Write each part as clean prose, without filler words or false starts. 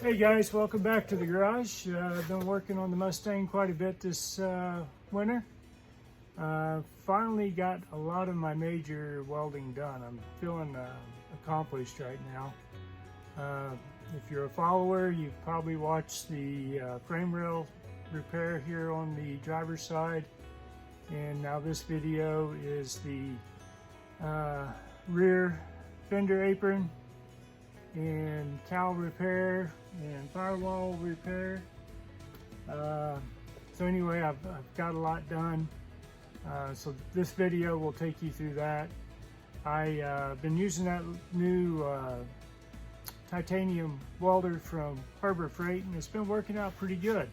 Hey guys, welcome back to the garage. I've been working on the Mustang quite a bit this winter. Finally got a lot of my major welding done. I'm feeling accomplished right now. If you're a follower, you've probably watched the frame rail repair here on the driver's side. And now this video is the rear fender apron and cowl repair and firewall repair. So anyway, I've got a lot done. So this video will take you through that. I've been using that new titanium welder from Harbor Freight, and it's been working out pretty good.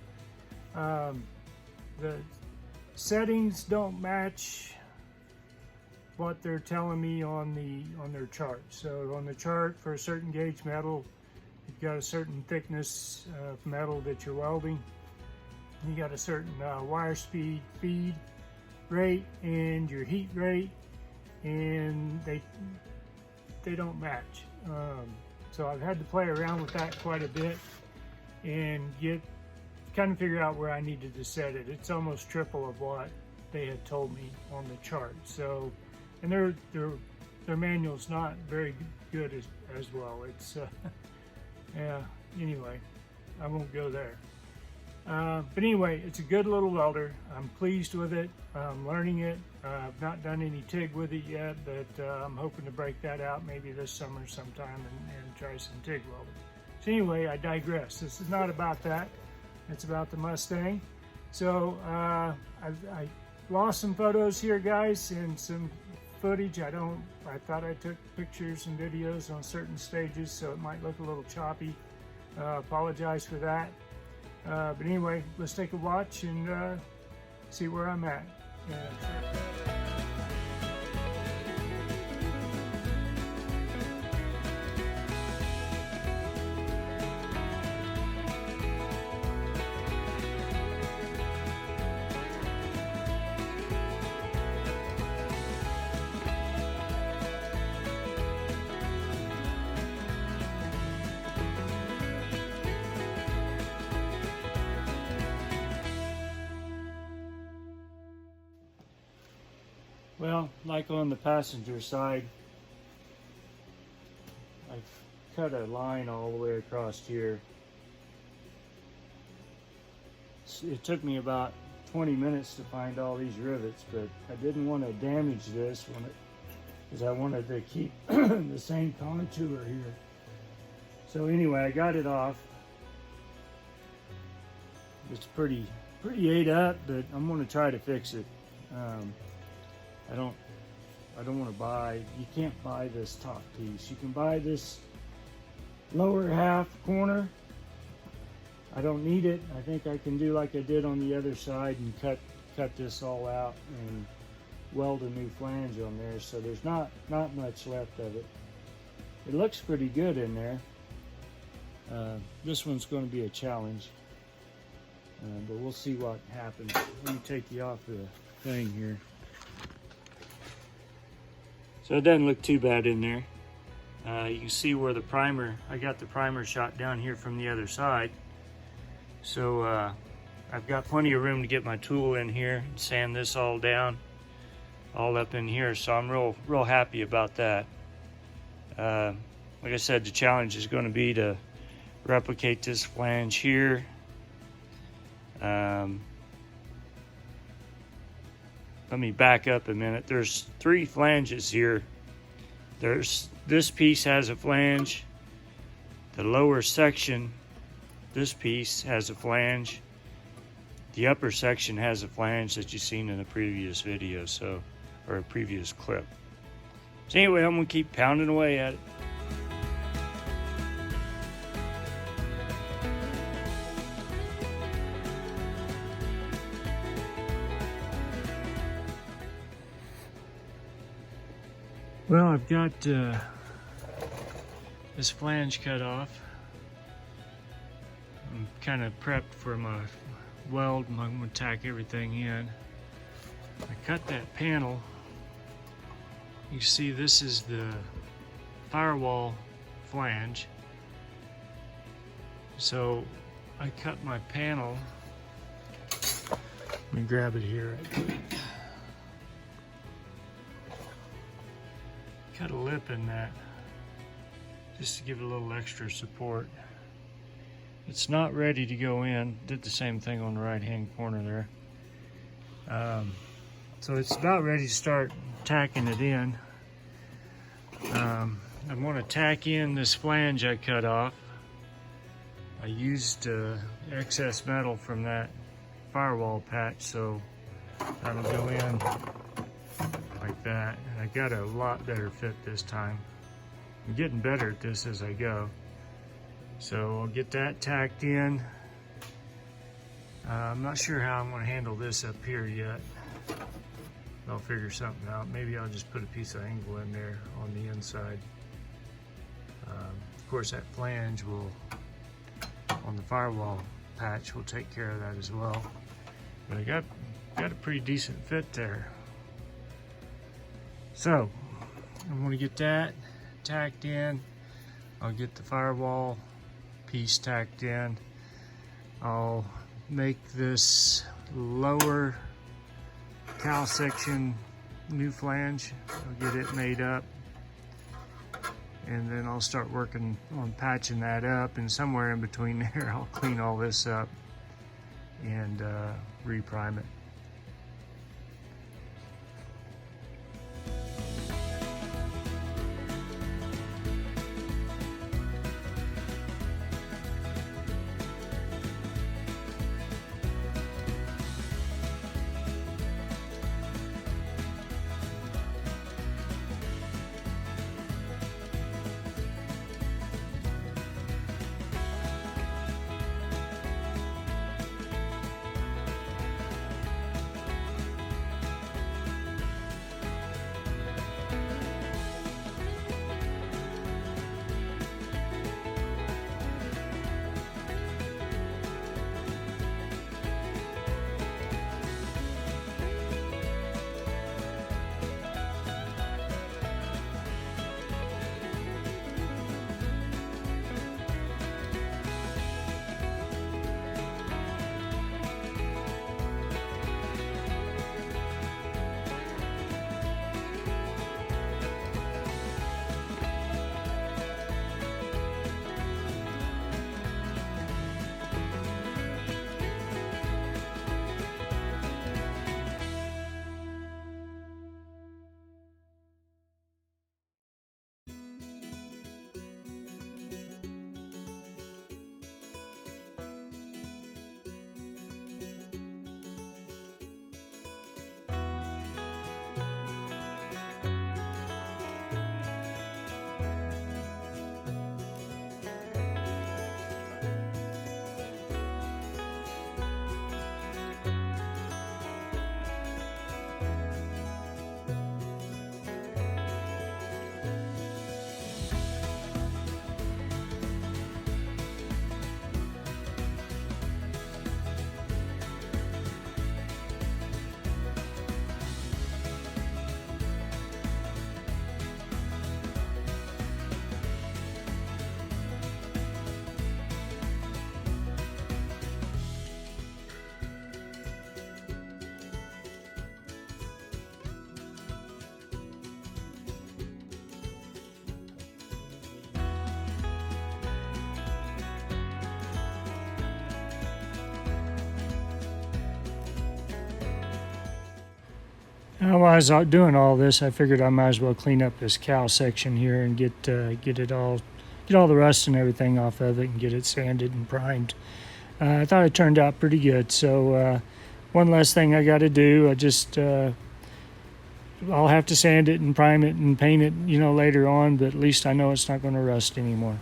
The settings don't match what they're telling me on their chart. So on the chart for a certain gauge metal, you've got a certain thickness of metal that you're welding. You got a certain wire speed, feed rate, and your heat rate, and they don't match. So I've had to play around with that quite a bit and kind of figure out where I needed to set it. It's almost triple of what they had told me on the chart. So, and their manual's not very good as well. It's yeah. Anyway, I won't go there. But anyway, it's a good little welder. I'm pleased with it. I'm learning it. I've not done any TIG with it yet, but I'm hoping to break that out maybe this summer sometime and try some TIG welding. So anyway, I digress. This is not about that. It's about the Mustang. So I lost some photos here, guys, and some footage. I thought I took pictures and videos on certain stages, so it might look a little choppy. Apologize for that. But anyway, let's take a watch and see where I'm at. Well, like on the passenger side, I've cut a line all the way across here. It took me about 20 minutes to find all these rivets, but I didn't want to damage this because I wanted to keep the same contour here. So anyway, I got it off. It's pretty ate up, but I'm going to try to fix it. I don't want to buy, you can't buy this top piece. You can buy this lower half corner. I don't need it. I think I can do like I did on the other side and cut this all out and weld a new flange on there. So there's not much left of it. It looks pretty good in there. This one's going to be a challenge, but we'll see what happens. Let me take you off the thing here. So it doesn't look too bad in there. You can see where the primer, I got the primer shot down here from the other side. So I've got plenty of room to get my tool in here and sand this all down, all up in here. So I'm real happy about that. Like I said, the challenge is going to be to replicate this flange here. Let me back up a minute. There's 3 flanges here. This piece has a flange. The lower section, this piece has a flange. The upper section has a flange that you've seen in a previous video, or a previous clip. So anyway, I'm gonna keep pounding away at it. Well, I've got this flange cut off. I'm kind of prepped for my weld. I'm going to tack everything in. I cut that panel. You see this is the firewall flange. So I cut my panel. Let me grab it here. Cut a lip in that just to give it a little extra support. It's not ready to go in. Did the same thing on the right hand corner there. So it's about ready to start tacking it in. I'm going to tack in this flange I cut off. I used excess metal from that firewall patch, so that'll go in like that. And I got a lot better fit this time. I'm getting better at this as I go. So I'll get that tacked in. I'm not sure how I'm going to handle this up here yet. I'll figure something out. Maybe I'll just put a piece of angle in there on the inside. Of course, that flange will, on the firewall patch, will take care of that as well. But I got a pretty decent fit there. So I'm going to get that tacked in. I'll get the firewall piece tacked in. I'll make this lower cowl section new flange. I'll get it made up, and then I'll start working on patching that up, and somewhere in between there I'll clean all this up and reprime it. While I was out doing all this, I figured I might as well clean up this cowl section here and get all the rust and everything off of it and get it sanded and primed. I thought it turned out pretty good. So one last thing I got to do, I'll have to sand it and prime it and paint it, later on. But at least I know it's not going to rust anymore.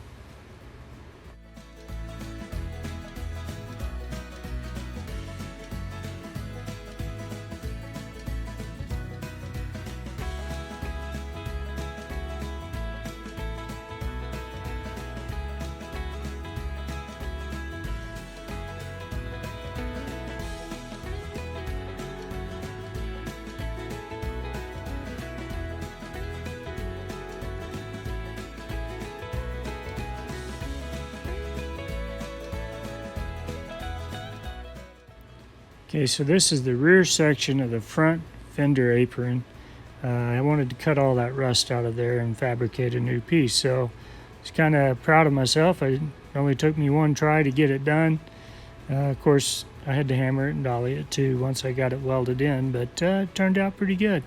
Okay, so this is the rear section of the front fender apron. I wanted to cut all that rust out of there and fabricate a new piece. So I was kind of proud of myself. It only took me one try to get it done. Of course, I had to hammer it and dolly it too once I got it welded in, but it turned out pretty good.